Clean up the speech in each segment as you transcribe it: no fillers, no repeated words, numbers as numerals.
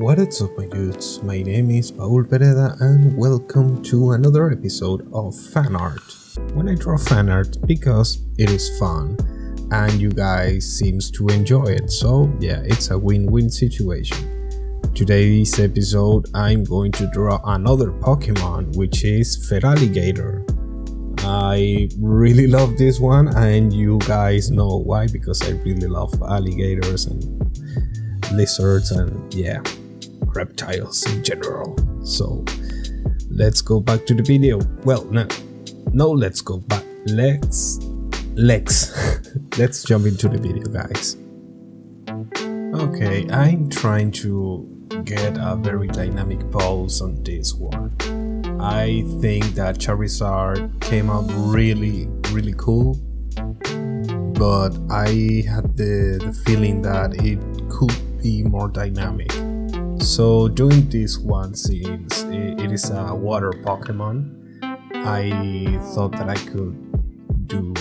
What is up, my dudes? My name is Paul Pereda and welcome to another episode of Fanart. When I draw fanart because it is fun and you guys seems to enjoy it, so yeah, it's a win-win situation. Today's episode I'm going to draw another Pokemon, which is Feraligatr. I really love this one and you guys know why, because I really love alligators and lizards and yeah, reptiles in general. So let's go back to the video. Well, no, let's go back. Let's jump into the video, guys. Okay, I'm trying to get a very dynamic pose on this one. I think that Charizard came out really cool, but I had the feeling that it could be more dynamic. So doing this one, since it is a water Pokemon, I thought that I could do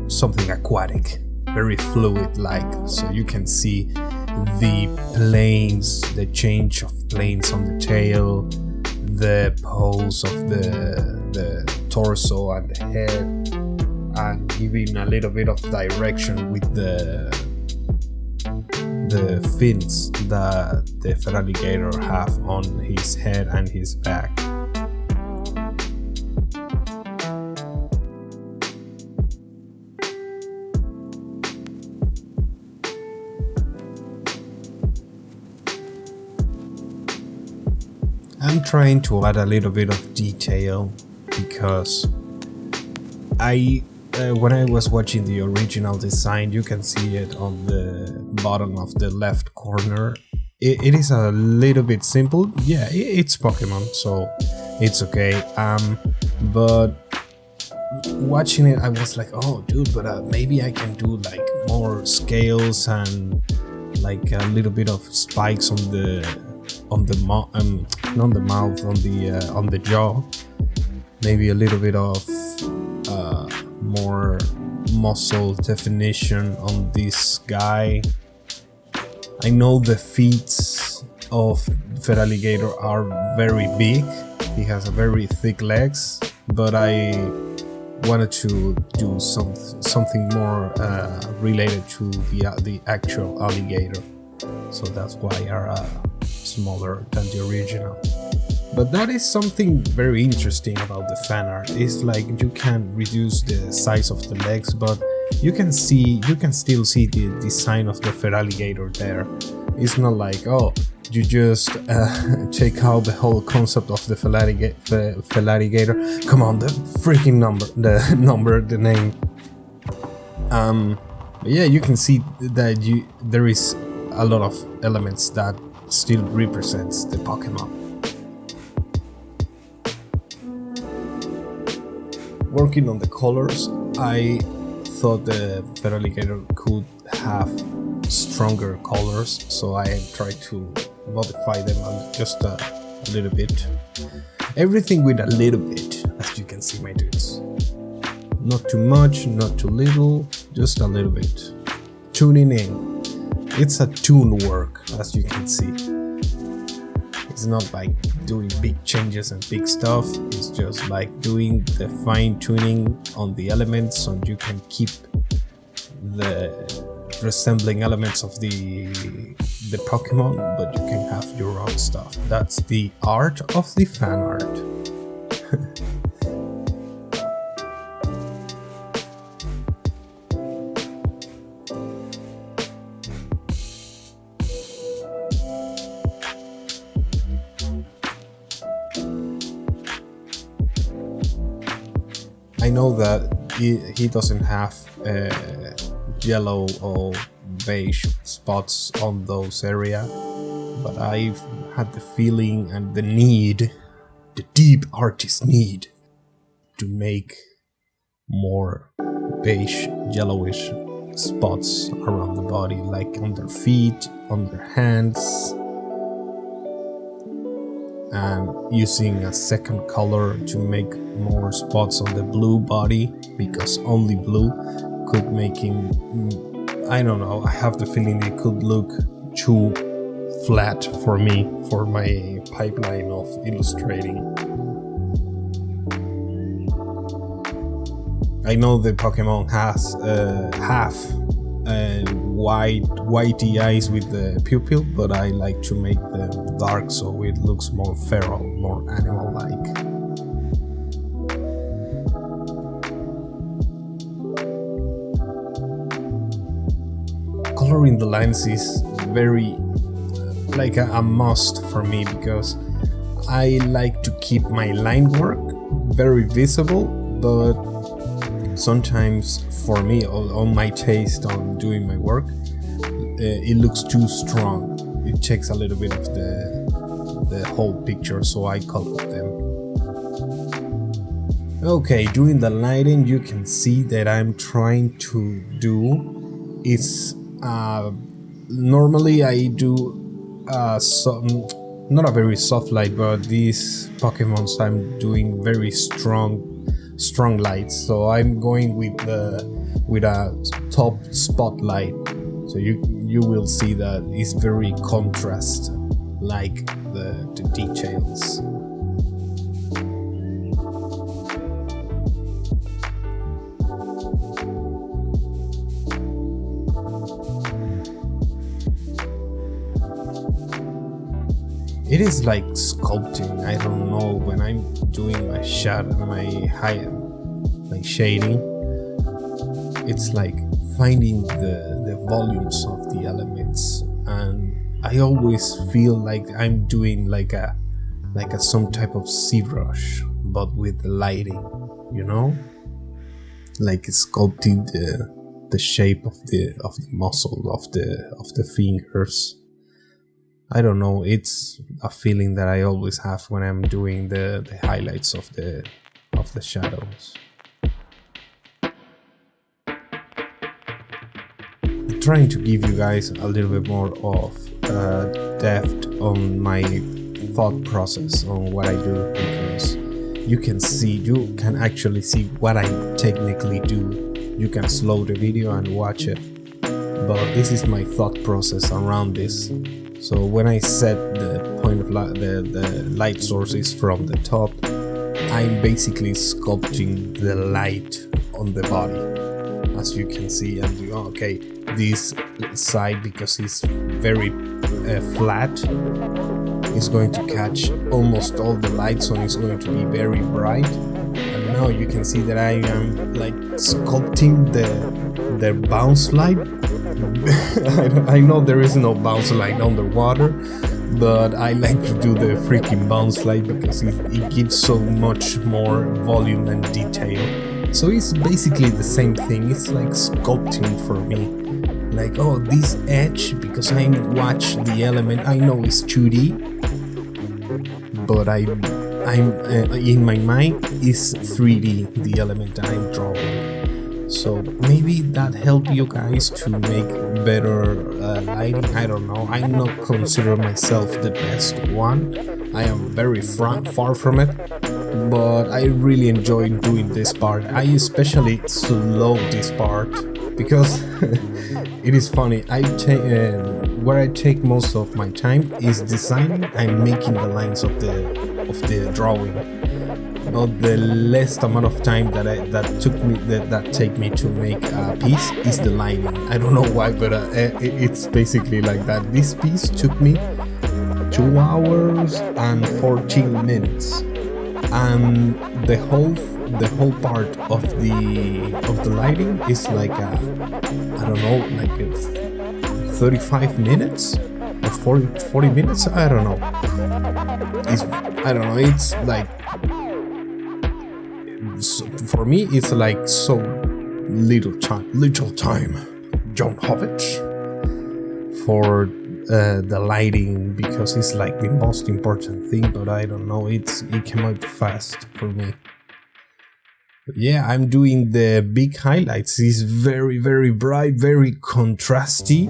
something aquatic, very fluid like, so you can see the planes, the change of planes on the tail, the pose of the torso and the head, and giving a little bit of direction with the fins that the Feraligatr have on his head and his back. I'm trying to add a little bit of detail because when I was watching the original design, you can see it on the bottom of the left corner. It is a little bit simple. Yeah, it's Pokemon, so it's okay. But watching it, I was like, oh, dude, but maybe I can do like more scales and like a little bit of spikes on the mouth, not on the mouth, on the jaw. Maybe a little bit of more muscle definition on this guy. I know the feet of Feraligatr are very big. He has a very thick legs, but I wanted to do something more related to the actual alligator. So that's why are smaller than the original. But that is something very interesting about the fan art. It's like you can reduce the size of the legs, but you can still see the design of the Feraligatr there. It's not like, oh, you just take out the whole concept of the Feraligatr. Come on, the freaking the name. Yeah, you can see that there is a lot of elements that still represents the Pokemon. Working on the colors, I thought the Feraligatr could have stronger colors, so I tried to modify them just a little bit. Everything with a little bit, as you can see, my dudes. Not too much, not too little, just a little bit. Tuning in. It's a tune work, as you can see. It's not like doing big changes and big stuff. It's just like doing the fine tuning on the elements so you can keep the resembling elements of the Pokemon, but you can have your own stuff. That's the art of the fan art. I know that he doesn't have yellow or beige spots on those areas, but I've had the feeling and the need, the deep artist need, to make more beige, yellowish spots around the body, like on their feet, on their hands, and using a second color to make more spots on the blue body, because only blue could make him, I don't know, I have the feeling it could look too flat for me, for my pipeline of illustrating. I know the Pokemon has half whitey eyes with the pupil, but I like to make them dark so it looks more feral, more animal-like. Coloring the lines is very like a must for me, because I like to keep my line work very visible, but sometimes for me, on my taste on doing my work, it looks too strong. It takes a little bit of the whole picture, so I color them. Okay, doing the lighting, you can see that I'm trying to do is normally I do some, not a very soft light, but these Pokemons I'm doing very strong lights, so I'm going with a top spotlight, so you will see that it's very contrast, like the details. It is like sculpting. I don't know, when I'm doing my shadow, my shading, it's like finding the volumes of the elements, and I always feel like I'm doing like a some type of ZBrush, but with the lighting, you know, like sculpting the shape of the muscle of the fingers. I don't know, it's a feeling that I always have when I'm doing the highlights of the shadows. I'm trying to give you guys a little bit more of depth on my thought process on what I do, because you can actually see what I technically do. You can slow the video and watch it, but this is my thought process around this. So when I set the point of the light sources from the top, I'm basically sculpting the light on the body, as you can see. And okay, this side, because it's very flat, is going to catch almost all the light, so it's going to be very bright. And now you can see that I am like sculpting the bounce light. I know there is no bounce light underwater, but I like to do the freaking bounce light because it gives so much more volume and detail. So it's basically the same thing. It's like sculpting for me. Like, oh, this edge, because I watch the element, I know it's 2D, but I'm in my mind is 3D, the element that I'm drawing. So maybe that helped you guys to make better lighting. I don't know. I not consider myself the best one. I am very far from it, but I really enjoy doing this part. I especially slow this part because it is funny. Where I take most of my time is designing and making the lines of the drawing. But the less amount of time that take me to make a piece is the lighting. I don't know why, but it's basically like that. This piece took me 2 hours and 14 minutes, and the whole part of the lighting is like I don't know, like 35 minutes or 40 minutes. I don't know. It's like, for me, it's like so little time. Don't have it for the lighting, because it's like the most important thing. But I don't know, it came out fast for me. But yeah, I'm doing the big highlights. It's very, very bright, very contrasty.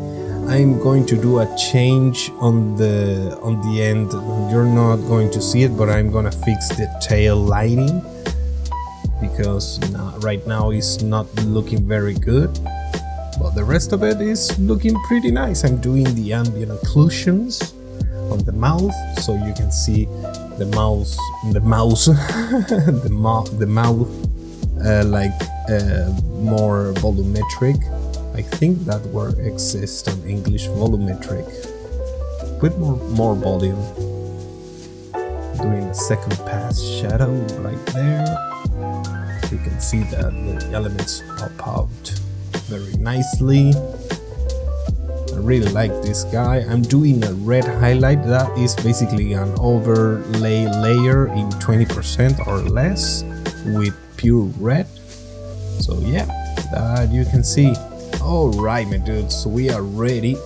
I'm going to do a change on the end. You're not going to see it, but I'm gonna fix the tail lighting, because right now it's not looking very good, but the rest of it is looking pretty nice. I'm doing the ambient occlusions, on the mouth, so you can see the mouse, the mouth more volumetric. I think that word exists in English, volumetric, with more volume. Doing the second pass shadow right there, you can see that the elements pop out very nicely. I really like this guy. I'm doing a red highlight. That is basically an overlay layer in 20% or less with pure red. So yeah, that you can see. Alright my dudes, we are ready.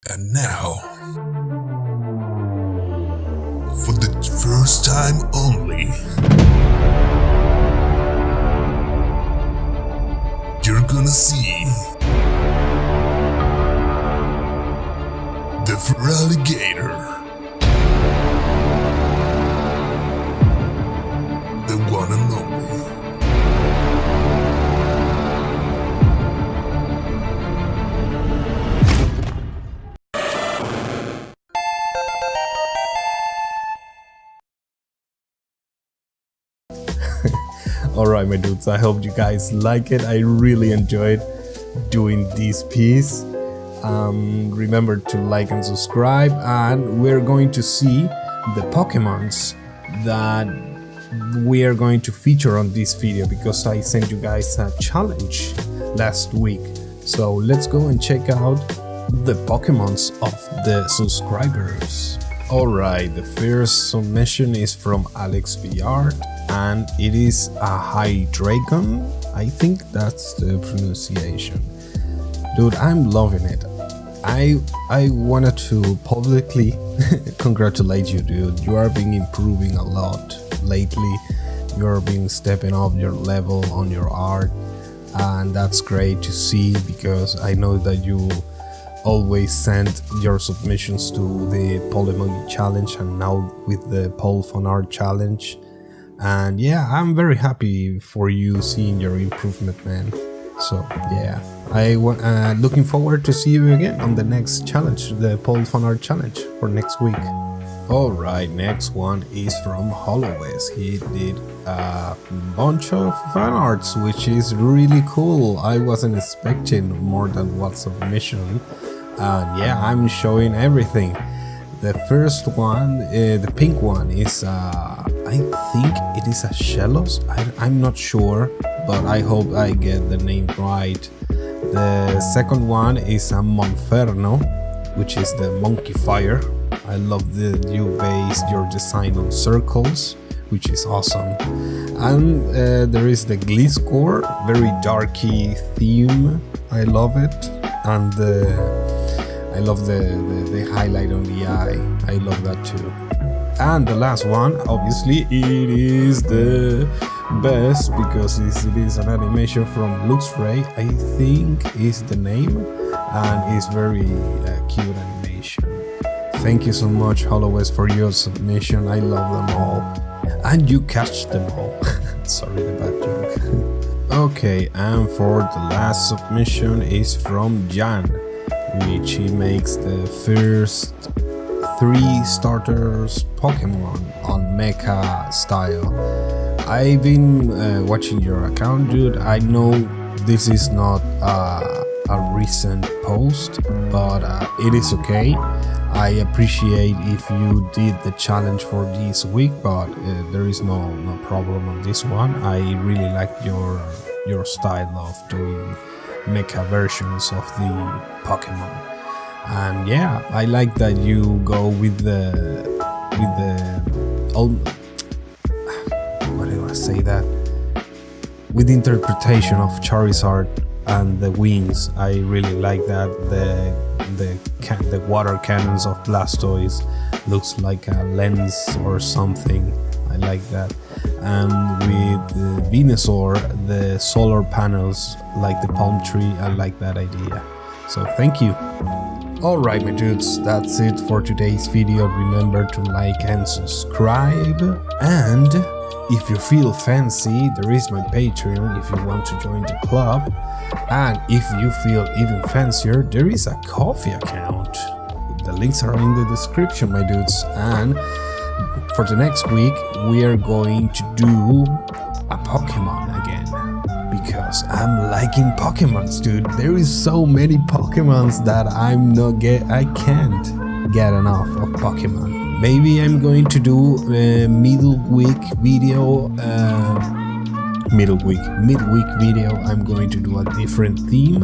And now, for the first time only, you're gonna see the Feraligatr, the one and only. Alright my dudes, I hope you guys like it. I really enjoyed doing this piece. Remember to like and subscribe, and we're going to see the Pokemons that we are going to feature on this video, because I sent you guys a challenge last week. So let's go and check out the Pokemons of the subscribers. Alright, the first submission is from Alex VR, and it is a Hydreigon. I think that's the pronunciation. Dude, I'm loving it. I wanted to publicly congratulate you, dude. You are been improving a lot lately. You are been stepping up your level on your art, and that's great to see, because I know that you always send your submissions to the Polymonkey challenge, and now with the Paul Fanart challenge. And yeah, I'm very happy for you seeing your improvement, man. So yeah, looking forward to see you again on the next challenge, the Paul Fanart challenge for next week. Alright, next one is from Hollowes. He did a bunch of fan arts, which is really cool. I wasn't expecting more than one submission. And yeah, I'm showing everything. The first one, the pink one, is I think it is a Shellos. I'm not sure, but I hope I get the name right. The second one is a Monferno, which is the Monkey Fire. I love that you based your design on circles, which is awesome. And there is the Gliscor, very darky theme. I love it. And I love the highlight on the eye. I love that too. And the last one, obviously, it is the best, because it is an animation from Luxray, I think is the name, and it's very cute animation. Thank you so much, Hollowes, for your submission. I love them all. And you catch them all. Sorry, the bad joke. Okay, and for the last submission is from Jan, which he makes the first 3 starters Pokemon on mecha style. I've been watching your account, dude. I know this is not a recent post, but it is okay. I appreciate if you did the challenge for this week, but there is no problem on this one. I really like your style of doing mecha versions of the Pokemon. And yeah, I like that you go with the what do I say that? With the interpretation of Charizard and the wings. I really like that. The water cannons of Blastoise looks like a lens or something. I like that. And with Venusaur, the solar panels like the palm tree, I like that idea. So thank you. Alright my dudes, that's it for today's video. Remember to like and subscribe, and If you feel fancy, there is my Patreon if you want to join the club. And if you feel even fancier, there is a Coffee account. The links are in the description, my dudes. And for the next week, we are going to do a Pokemon again. Because I'm liking Pokemons, dude. There is so many Pokemons that I can't get enough of Pokemon. Maybe I'm going to do a midweek video. I'm going to do a different theme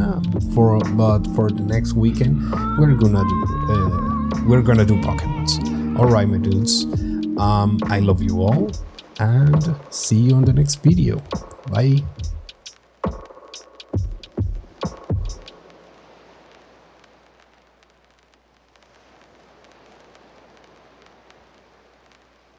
but for the next weekend we're gonna do Pokemons. All right, my dudes. I love you all, and see you on the next video. Bye.